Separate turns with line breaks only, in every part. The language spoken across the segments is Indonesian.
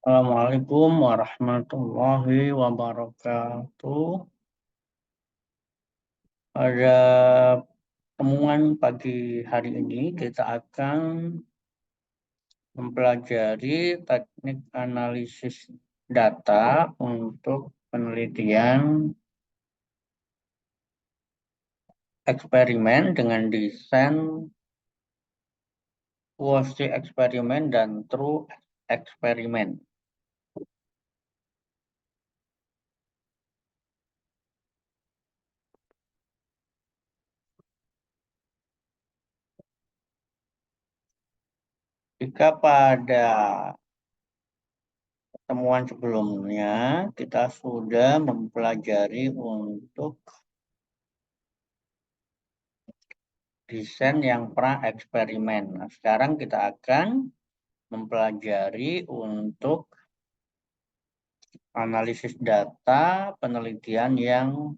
Assalamualaikum warahmatullahi wabarakatuh. Pada temuan pagi hari ini kita akan mempelajari teknik analisis data untuk penelitian eksperimen dengan desain quasi eksperimen dan true eksperimen. Jika pada temuan sebelumnya kita sudah mempelajari untuk desain yang pra-eksperimen. Nah, sekarang kita akan mempelajari untuk analisis data penelitian yang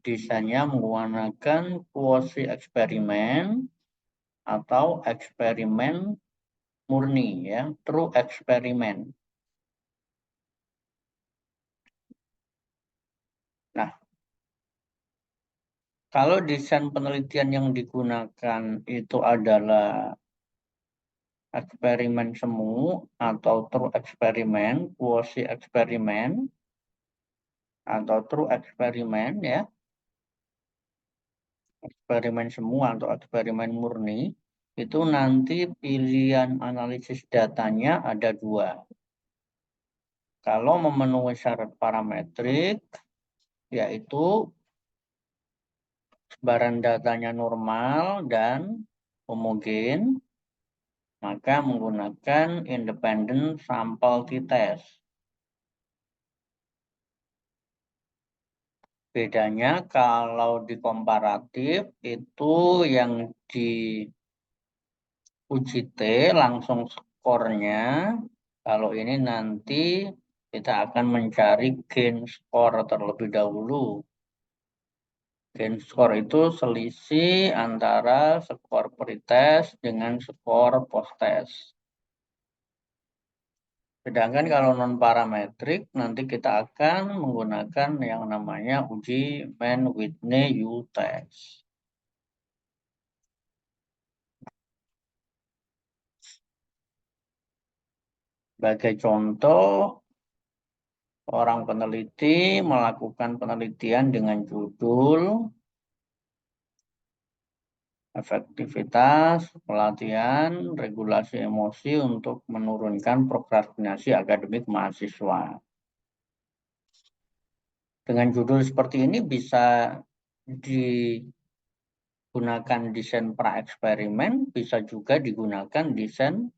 desainnya menggunakan quasi eksperimen atau eksperimen murni, ya, true eksperimen. Nah, kalau desain penelitian yang digunakan itu adalah eksperimen semu atau true eksperimen, quasi eksperimen, atau true eksperimen, ya, eksperimen semu atau eksperimen murni, itu nanti pilihan analisis datanya ada dua. Kalau memenuhi syarat parametrik, yaitu sebaran datanya normal dan homogen, maka menggunakan independent sample t-test. Bedanya kalau di komparatif itu yang diuji T langsung skornya. Kalau ini nanti kita akan mencari gain score terlebih dahulu. Gain score itu selisih antara skor pretest dengan skor post-test. Sedangkan kalau non-parametrik, nanti kita akan menggunakan yang namanya uji Mann-Whitney U-test. Sebagai contoh, orang peneliti melakukan penelitian dengan judul efektivitas pelatihan regulasi emosi untuk menurunkan prokrastinasi akademik mahasiswa. Dengan judul seperti ini bisa digunakan desain pra-eksperimen, bisa juga digunakan desain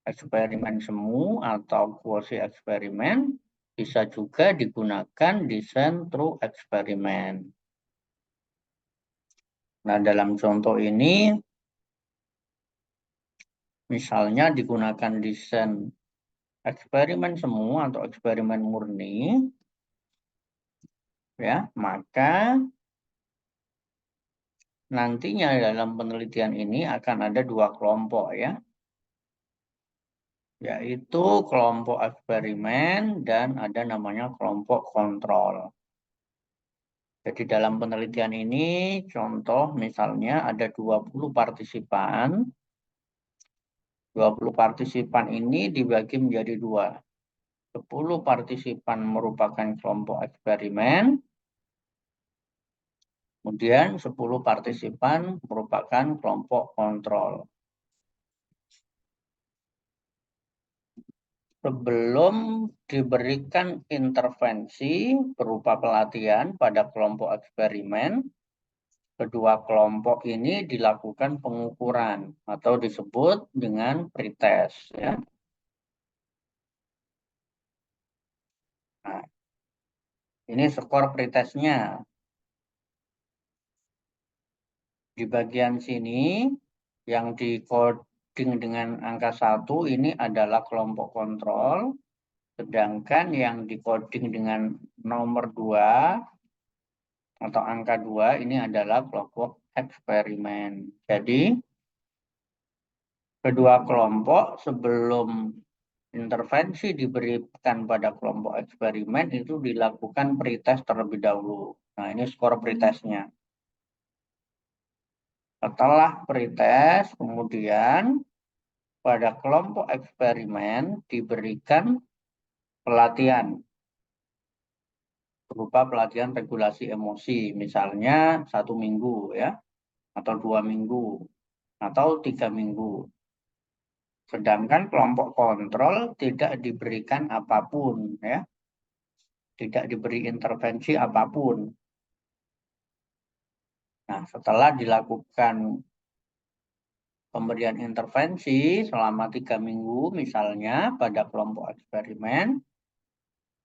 eksperimen semu atau quasi eksperimen, bisa juga digunakan desain true eksperimen. Nah, dalam contoh ini, misalnya digunakan desain eksperimen semu atau eksperimen murni, ya, maka nantinya dalam penelitian ini akan ada dua kelompok, ya, yaitu kelompok eksperimen dan ada namanya kelompok kontrol. Jadi dalam penelitian ini, contoh misalnya ada 20 partisipan. 20 partisipan ini dibagi menjadi dua. 10 partisipan merupakan kelompok eksperimen, kemudian 10 partisipan merupakan kelompok kontrol. Sebelum diberikan intervensi berupa pelatihan pada kelompok eksperimen, kedua kelompok ini dilakukan pengukuran atau disebut dengan pretest, ya. Nah, ini skor pretestnya. Di bagian sini yang di coding dengan angka 1 ini adalah kelompok kontrol, sedangkan yang di coding dengan nomor 2 atau angka 2 ini adalah kelompok eksperimen. Jadi kedua kelompok sebelum intervensi diberikan pada kelompok eksperimen itu dilakukan pretest terlebih dahulu. Nah, ini skor pretestnya. Setelah pretest, kemudian pada kelompok eksperimen diberikan pelatihan berupa pelatihan regulasi emosi, misalnya 1 minggu ya, atau 2 minggu, atau 3 minggu. Sedangkan kelompok kontrol tidak diberikan apapun ya, tidak diberi intervensi apapun. Nah, setelah dilakukan pemberian intervensi selama 3 minggu misalnya pada kelompok eksperimen,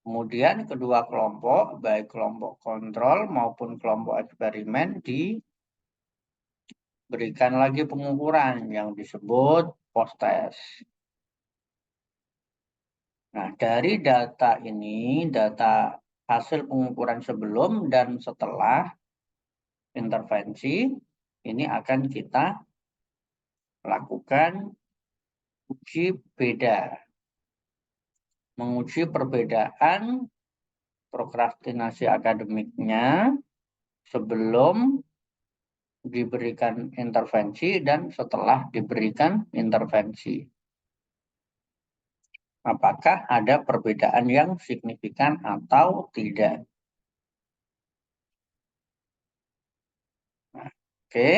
kemudian kedua kelompok, baik kelompok kontrol maupun kelompok eksperimen diberikan lagi pengukuran yang disebut post-test. Nah, dari data ini, data hasil pengukuran sebelum dan setelah intervensi, ini akan kita lakukan uji beda. Menguji perbedaan prokrastinasi akademiknya sebelum diberikan intervensi dan setelah diberikan intervensi. Apakah ada perbedaan yang signifikan atau tidak? Nah, oke.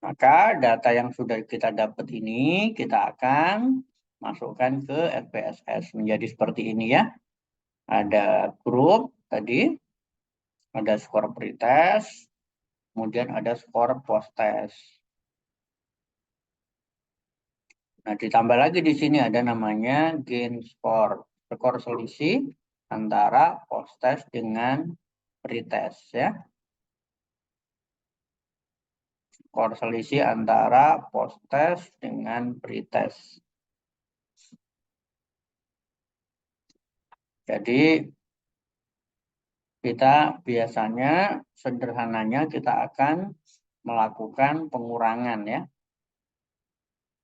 Maka data yang sudah kita dapat ini kita akan masukkan ke SPSS menjadi seperti ini ya. Ada grup tadi, ada skor pretest, kemudian ada skor post-test. Nah, ditambah lagi di sini ada namanya gain score, skor selisih antara post-test dengan pretest ya. Skor selisih antara post-test dengan pretest. Jadi kita biasanya sederhananya kita akan melakukan pengurangan ya.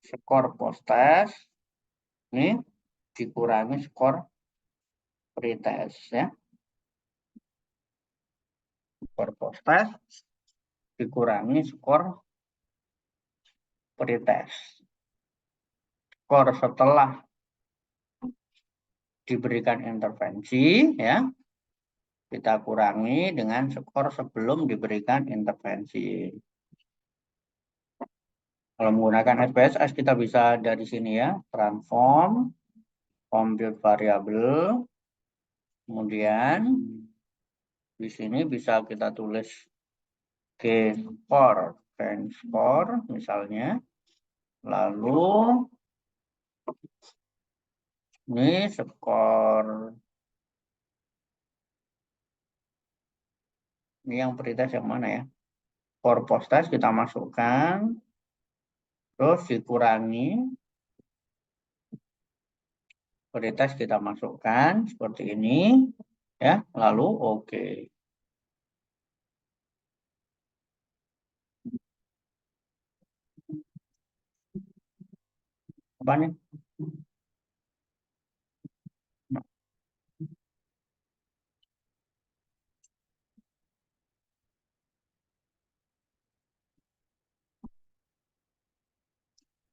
Skor post-test ini dikurangi skor pretest ya. Skor post-test dikurangi skor pretest. Skor setelah diberikan intervensi ya, kita kurangi dengan skor sebelum diberikan intervensi. Kalau menggunakan SPSS kita bisa dari sini ya, transform, compute variable, kemudian di sini bisa kita tulis score misalnya, lalu ini skor, ini yang pretest yang mana ya? Skor post-test kita masukkan, terus dikurangi, pretest kita masukkan seperti ini, ya, lalu oke. Apa nih?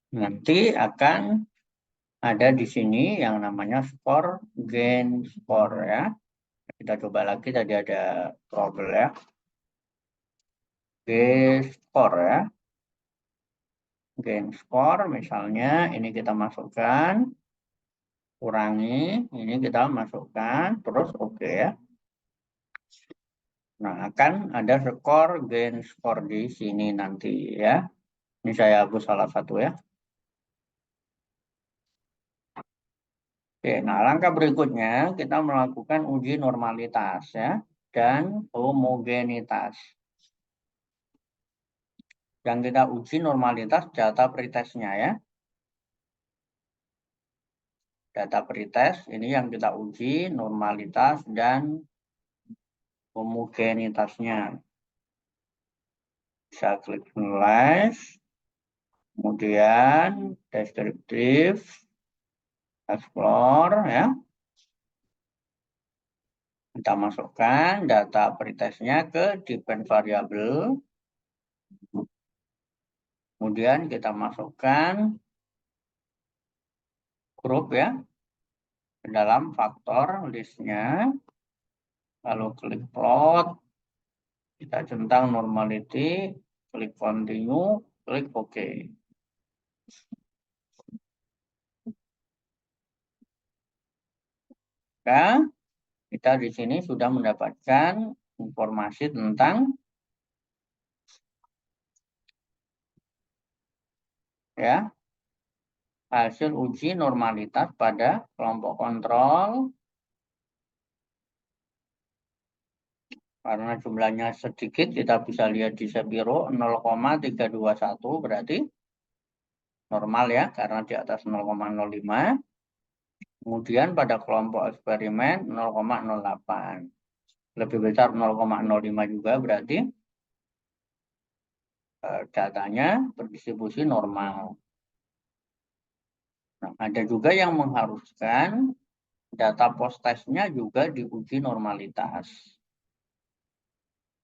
Nanti akan ada di sini yang namanya skor gain score ya. Kita coba lagi, tadi ada trouble ya. Gain score ya. Gain score misalnya ini kita masukkan, kurangi, ini kita masukkan, terus oke ya. Nah, akan ada skor gain score di sini nanti ya. Ini saya hapus salah satu ya. Oke, nah langkah berikutnya kita melakukan uji normalitas ya dan homogenitas. Yang kita uji normalitas data pretestnya ya. Data pretest ini yang kita uji normalitas dan homogenitasnya. Bisa klik analyze. Kemudian deskriptif, explore ya. Kita masukkan data pretestnya ke depend variable. Kemudian kita masukkan grup ya ke dalam faktor listnya. Lalu klik plot, kita centang normality, klik continue, klik OK. Maka kita di sini sudah mendapatkan informasi tentang ya hasil uji normalitas pada kelompok kontrol. Karena jumlahnya sedikit, kita bisa lihat di Sepiro 0,321 berarti normal ya, karena di atas 0,05. Kemudian pada kelompok eksperimen 0,08. Lebih besar 0,05 juga berarti datanya berdistribusi normal. Nah, ada juga yang mengharuskan data post-testnya juga diuji normalitas.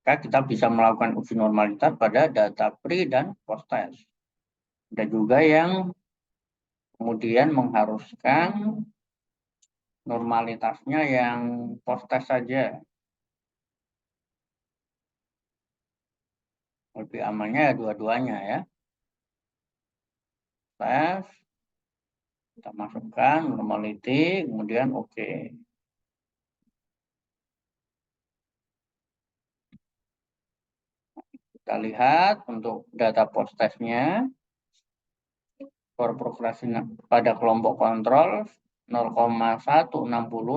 Maka kita bisa melakukan uji normalitas pada data pre dan post-test. Ada juga yang kemudian mengharuskan normalitasnya yang post-test saja. Lebih amannya ya dua-duanya ya. Tes, kita masukkan normality, kemudian oke. Kita lihat untuk data post-testnya. Skor progresi pada kelompok kontrol 0,160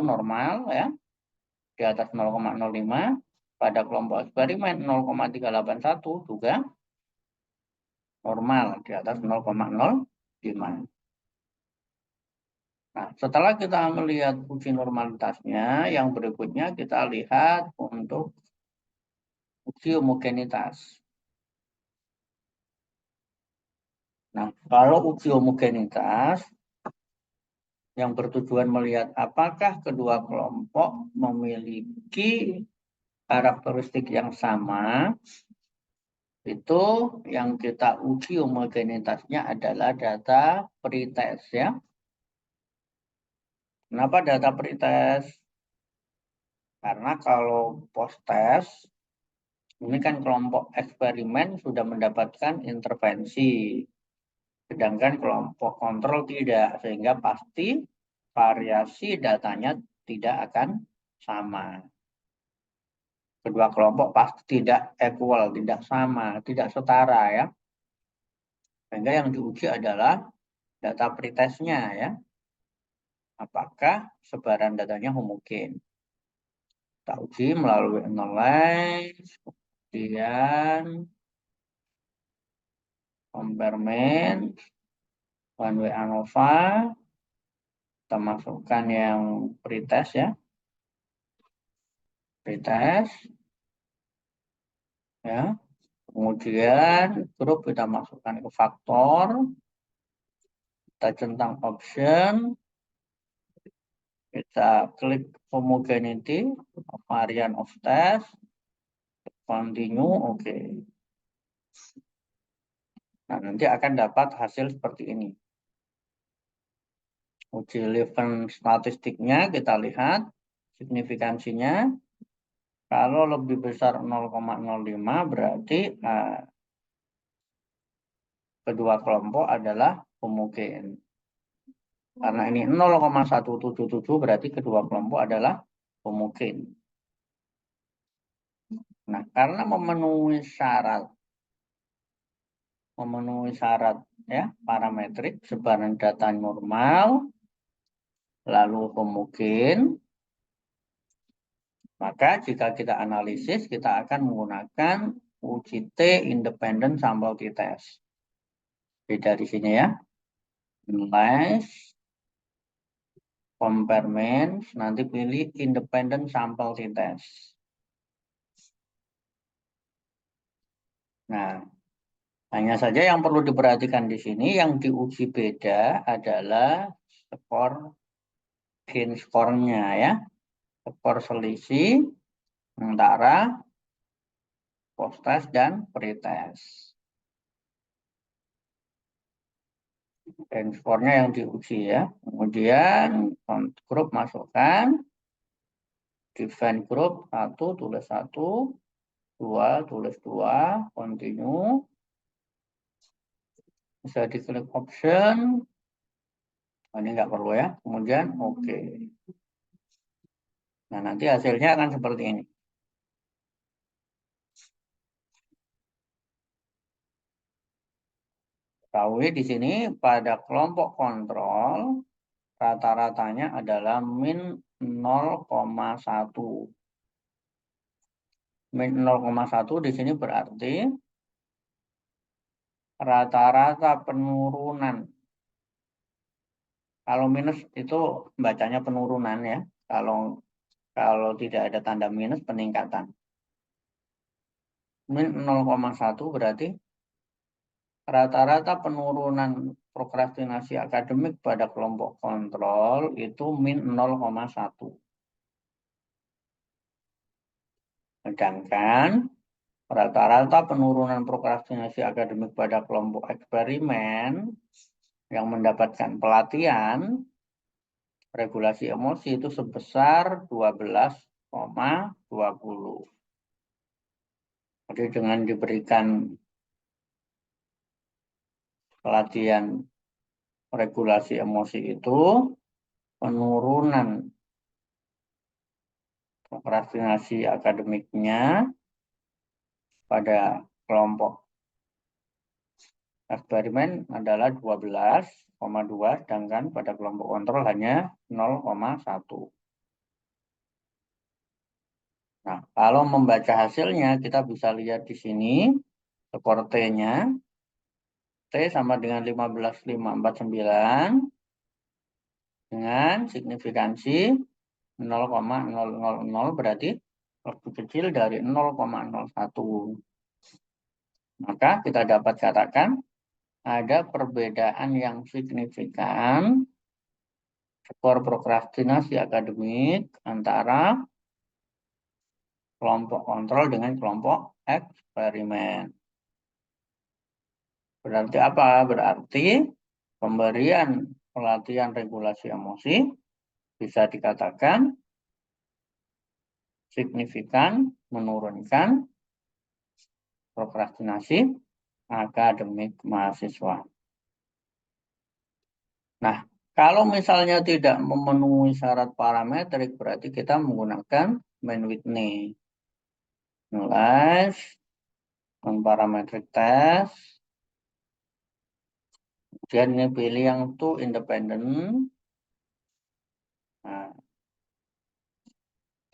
normal ya. Di atas 0,05. Pada kelompok eksperimen 0,381 juga normal di atas 0,05. Nah, setelah kita melihat uji normalitasnya, yang berikutnya kita lihat untuk uji homogenitas. Nah, kalau uji homogenitas yang bertujuan melihat apakah kedua kelompok memiliki karakteristik yang sama, itu yang kita uji homogenitasnya adalah data pretest ya. Kenapa data pretest? Karena kalau post-test, ini kan kelompok eksperimen sudah mendapatkan intervensi. Sedangkan kelompok kontrol tidak, sehingga pasti variasi datanya tidak akan sama. Kedua kelompok pasti tidak equal, tidak sama, tidak setara ya. Sehingga yang diuji adalah data pretestnya ya. Apakah sebaran datanya homogen. Kita uji melalui analyze, kemudian complement, one way ANOVA, kita masukkan yang pretest ya. Pretest. Ya. Kemudian grup kita masukkan ke faktor. Kita centang option. Kita klik homogeneity, varian of test. Continue, oke. Nah, nanti akan dapat hasil seperti ini. Uji Leuven statistiknya kita lihat signifikansinya. Kalau lebih besar 0,05 berarti kedua kelompok adalah homogen. Karena ini 0,177 berarti kedua kelompok adalah homogen. Nah, karena memenuhi syarat ya parametrik sebaran data normal lalu homogen, maka jika kita analisis kita akan menggunakan uji T independent sample t-test. Beda di sini ya. Analyze, compare, nanti pilih independent sample t-test. Nah, Hanya saja yang perlu diperhatikan di sini yang diuji beda adalah skor gain skornya ya. Skor selisih antara post test dan pretest. Dan skornya yang diuji ya. Kemudian grup masukkan. Define group 1 tulis 1, 2 tulis 2, continue. Bisa diklik option. Ini nggak perlu ya. Kemudian oke. Nah, nanti hasilnya akan seperti ini. Ketahui di sini pada kelompok kontrol rata-ratanya adalah min 0,1. Min 0,1 di sini berarti rata-rata penurunan. Kalau minus itu bacanya penurunan ya. Kalau tidak ada tanda minus peningkatan. Min 0,1 berarti rata-rata penurunan prokrastinasi akademik pada kelompok kontrol itu min 0,1. Sedangkan rata-rata penurunan prokrastinasi akademik pada kelompok eksperimen yang mendapatkan pelatihan regulasi emosi itu sebesar 12,20. Jadi dengan diberikan pelatihan regulasi emosi itu, penurunan prokrastinasi akademiknya pada kelompok eksperimen adalah 12,2, sedangkan pada kelompok kontrol hanya 0,1. Nah, kalau membaca hasilnya, kita bisa lihat di sini, skor T-nya, T sama dengan 15,549, dengan signifikansi 0,000, berarti lebih kecil dari 0,01. Maka kita dapat katakan ada perbedaan yang signifikan skor prokrastinasi akademik antara kelompok kontrol dengan kelompok eksperimen. Berarti apa? Berarti pemberian pelatihan regulasi emosi bisa dikatakan signifikan menurunkan prokrastinasi akademik mahasiswa. Nah, kalau misalnya tidak memenuhi syarat parametrik, berarti kita menggunakan Mann-Whitney. Nilai non-parametric test. Kemudian ini pilih yang two independent. Nah,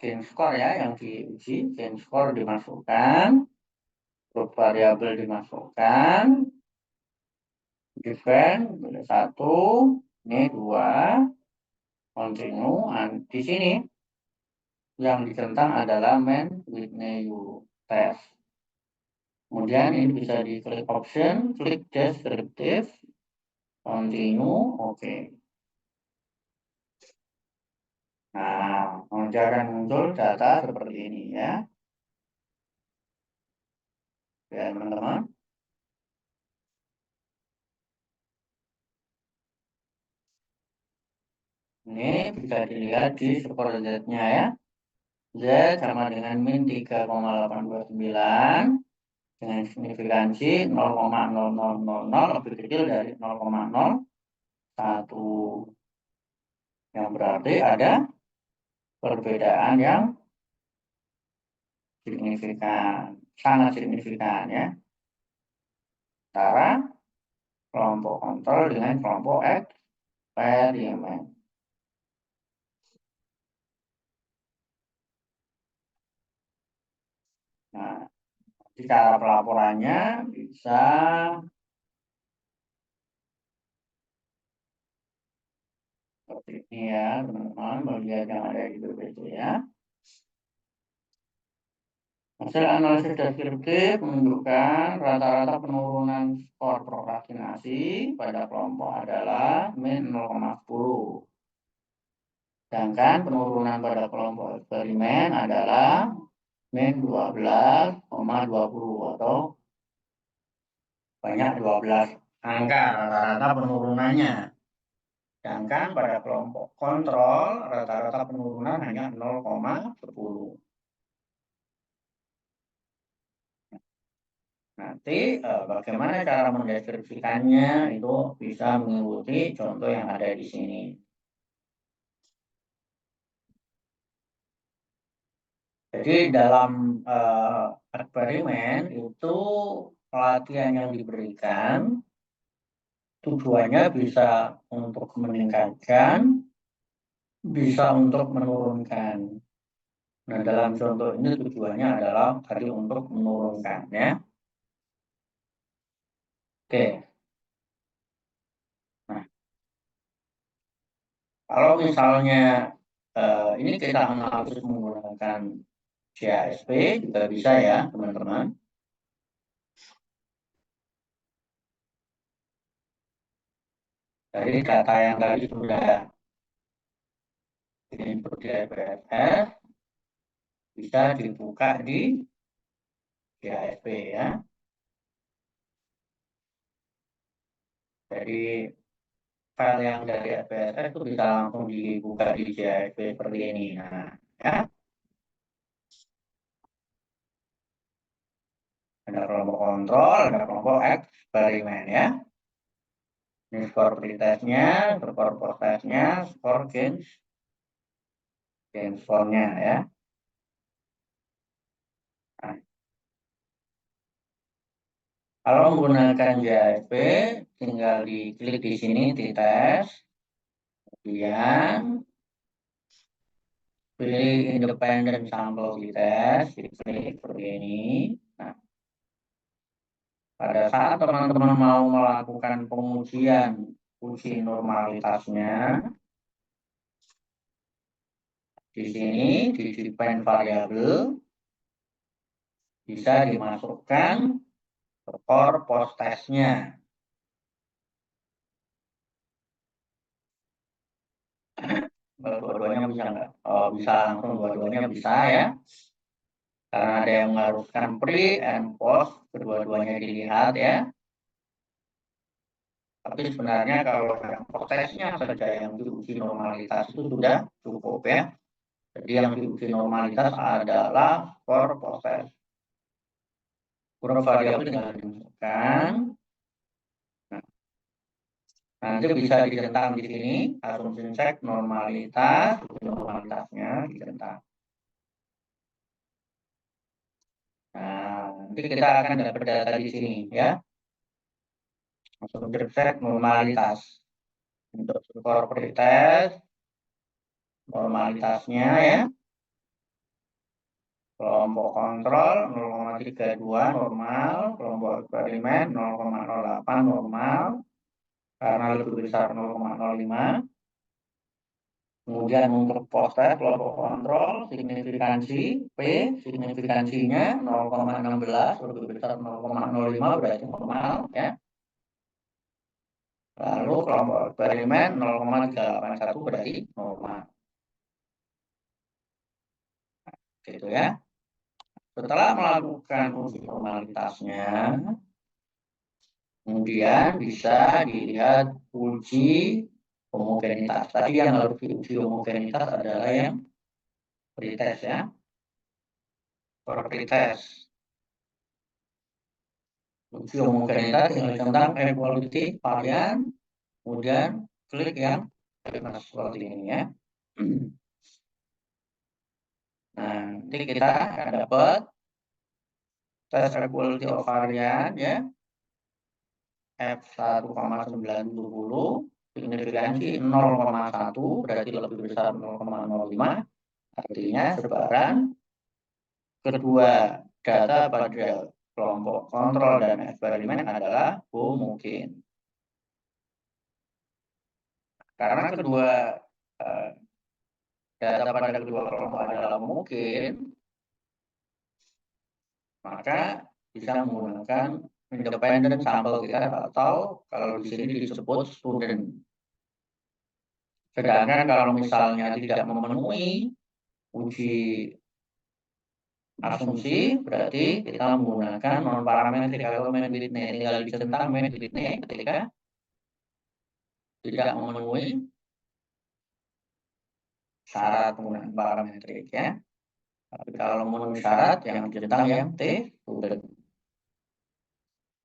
gain score ya yang diuji, gain score dimasukkan, grup variabel dimasukkan, define pilih 1, ini 2, continue. Di sini yang ditentang adalah Mann-Whitney test. Kemudian ini bisa diklik option, klik descriptive, continue, oke. Nah, akan muncul data seperti ini ya. Ya, teman-teman. Ini bisa dilihat di skor Z-nya ya. Z sama dengan min 3,829 dengan signifikansi 0,0000 lebih kecil dari 0,01. Yang berarti ada perbedaan yang signifikan, sangat signifikan ya. Antara kelompok kontrol dengan kelompok eksperimen. Nah, cara pelaporannya bisa seperti ini ya, teman-teman, melihat yang ada di BPC ya. Hasil analisis deskriptif menunjukkan rata-rata penurunan skor prokrastinasi pada kelompok adalah min 0,10. Sedangkan penurunan pada kelompok eksperimen adalah min 12,20 atau banyak 12 angka rata-rata penurunannya. Sedangkan pada kelompok kontrol rata-rata penurunan hanya 0,10. Nanti bagaimana cara mendeskripsikannya itu bisa mengikuti contoh yang ada di sini. Jadi dalam eksperimen itu pelatihan yang diberikan tujuannya bisa untuk meningkatkan, bisa untuk menurunkan. Nah, dalam contoh ini tujuannya adalah tadi untuk menurunkan ya. Oke. Nah, kalau misalnya ini kita analisis menggunakan CASP juga bisa ya, teman-teman. Dari data yang tadi sudah diinput di FPSS, bisa dibuka di CASP ya. Jadi file yang dari FPSS itu bisa langsung dibuka di CASP seperti ini. Nah, ya. Ada kelompok kontrol, ada kelompok eksperimen ya. Ini skor pretestnya, skor post-testnya, skor gain score-nya ya. Nah, kalau menggunakan JSP, tinggal diklik di sini, di tes, kemudian pilih independent sample di tes, diklik seperti ini. Nah, pada saat teman-teman mau melakukan pengujian uji normalitasnya, di sini di define variable bisa dimasukkan skor post testnya. Dua-duanya bisa nggak? Oh, bisa langsung dua-duanya bisa ya. Karena ada yang mengharuskan pre and post, kedua-duanya dilihat ya. Tapi sebenarnya kalau yang prosesnya saja yang diuji normalitas itu sudah cukup ya. Jadi yang diuji normalitas adalah skor proses. Skor variabel tinggal dimasukkan. Nanti bisa dicentang di sini, assumption check normalitas, normalitasnya dicentang. Nah, nanti kita akan dapat data di sini ya. Assumption check normalitas. Untuk skor pretest, normalitasnya ya. Kelompok kontrol 0,32 normal, kelompok eksperimen 0,08 normal, karena lebih besar 0,05. Kemudian untuk post-test kelompok kontrol signifikansi P, signifikansinya 0,16, lebih besar 0,05 berarti normal ya. Lalu kelompok eksperimen 0,381 berarti normal. Gitu ya. Setelah melakukan uji normalitasnya, kemudian bisa dilihat uji homogenitas. Tadi yang harus diuji homogenitas adalah yang pretest ya. Pretest. Uji homogenitas tinggal tentang equality varian, kemudian klik yang seperti ini ya. Nah, nanti kita akan dapat tes equality of varian ya. F1,970 signifikansi 0,1 berarti lebih besar 0,05, artinya sebaran kedua data pada kelompok kontrol dan eksperimen adalah homogen. Karena kedua data pada kedua kelompok adalah homogen, maka bisa menggunakan independent sample titer atau kalau di sini disebut student. Sedangkan kalau misalnya tidak memenuhi uji asumsi, berarti kita menggunakan non parametrik atau main width-nya. Tinggal dicentang main width-nya ketika tidak memenuhi syarat penggunaan parametrik ya. Tapi kalau memenuhi syarat yang dicentang yang T student.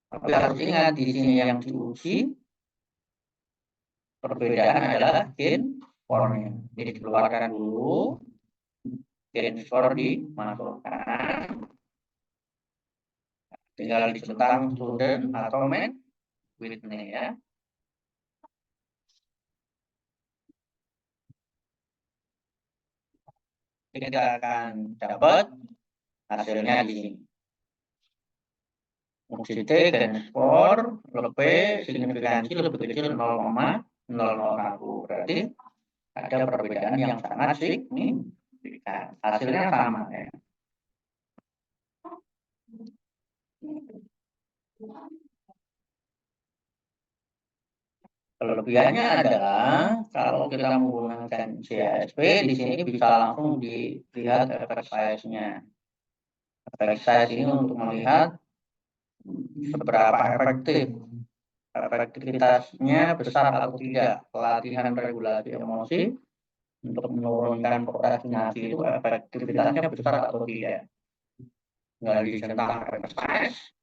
Tapi harus ingat di sini yang diuji perbedaan adalah gain score-nya. Jadi dikeluarkan dulu, gain score dimasukkan, tinggal dicentang student atau main width-nya ya. Kita akan dapat hasilnya di sini. Fungsi T gain score lebih signifikansi lebih kecil 0,001. Berarti ada perbedaan yang sangat signifikan. Hasilnya sama ya. Kelebihannya adalah kalau kita menggunakan CSP di sini bisa langsung dilihat efek size-nya. Efek size ini untuk melihat seberapa efektivitasnya besar atau tidak. Pelatihan regulasi emosi untuk menurunkan prokrastinasi itu efektivitasnya besar atau tidak. Nggak dicentang efek size.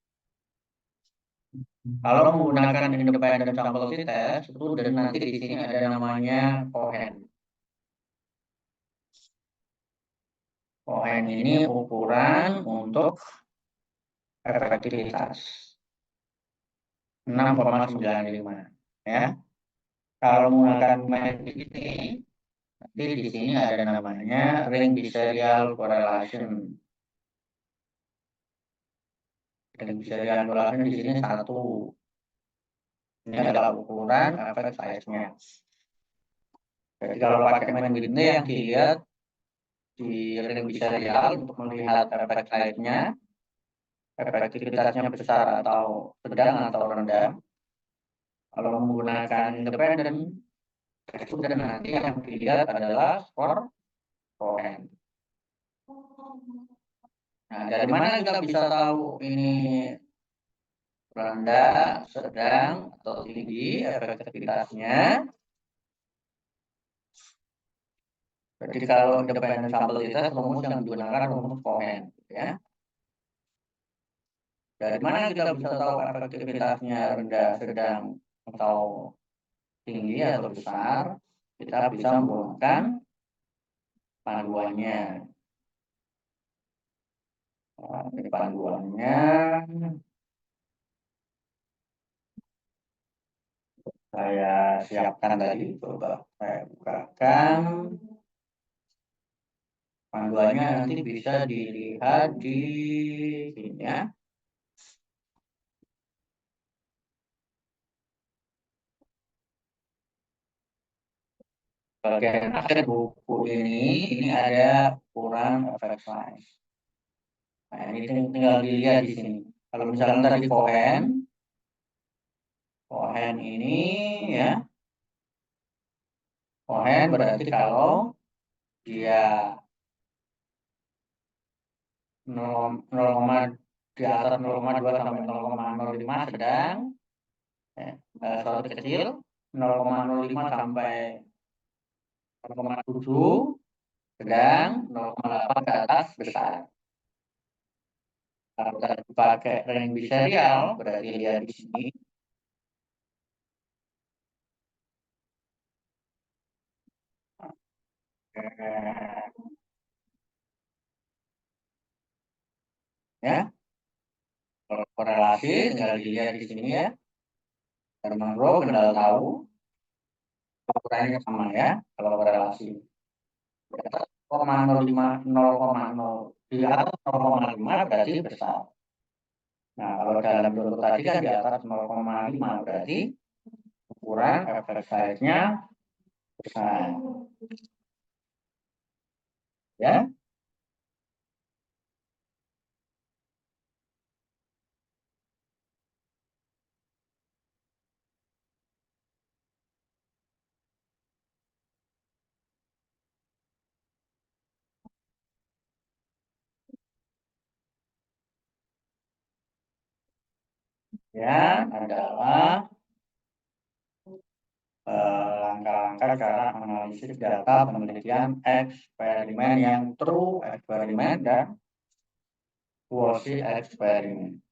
Kalau menggunakan independent sample t-test itu dan nanti di sini ada namanya Cohen. Cohen ini ukuran untuk efektivitas 6,95 ya. Kalau menggunakan metode ini nanti di sini ada namanya ring biserial correlation. Ring biserial correlation di sini 1. Ini adalah ukuran efek size-nya. Jadi kalau pakai main width yang dilihat di ring biserial untuk melihat efek size-nya, efektivitasnya besar atau sedang atau rendah. Kalau menggunakan independen, itu dan nanti yang dilihat adalah skor Cohen. Nah, dari mana kita bisa tahu ini rendah, sedang, atau tinggi efektivitasnya? Jadi kalau independen sampel kita rumus yang digunakan rumus Cohen, ya. Dari mana kita bisa tahu efektivitasnya rendah, sedang, atau tinggi atau besar? Kita bisa menggunakan panduannya. Nah, ini panduannya saya siapkan tadi, coba saya bukakan. Panduannya nanti bisa dilihat di sini ya. Bagian akhir buku ini ada ukuran efek size. Nah, ini tinggal dilihat di sini. Kalau misalnya tadi Cohen ini ya, Cohen berarti kalau dia 0, di atas 0,2 sampai 0,05 sedang, suatu kecil, 0,05 sampai 0,7 sedang, 0,8 ke atas besar. Kalau kita pakai ring biserial, berarti lihat di sini. Ya, kalau korelasi tinggal dilihat di sini ya. Herman Rowe kendal tahu ukurannya sama ya kalau korelasi. Di atas 0,05 0,0 di atas 0,5 berarti besar. Nah, kalau dalam contoh tadi kan di atas 0,5 berarti ukuran efek size-nya besar. Ya. Ya, adalah langkah-langkah cara analisis data penelitian eksperimen yang true eksperimen dan quasi eksperimen.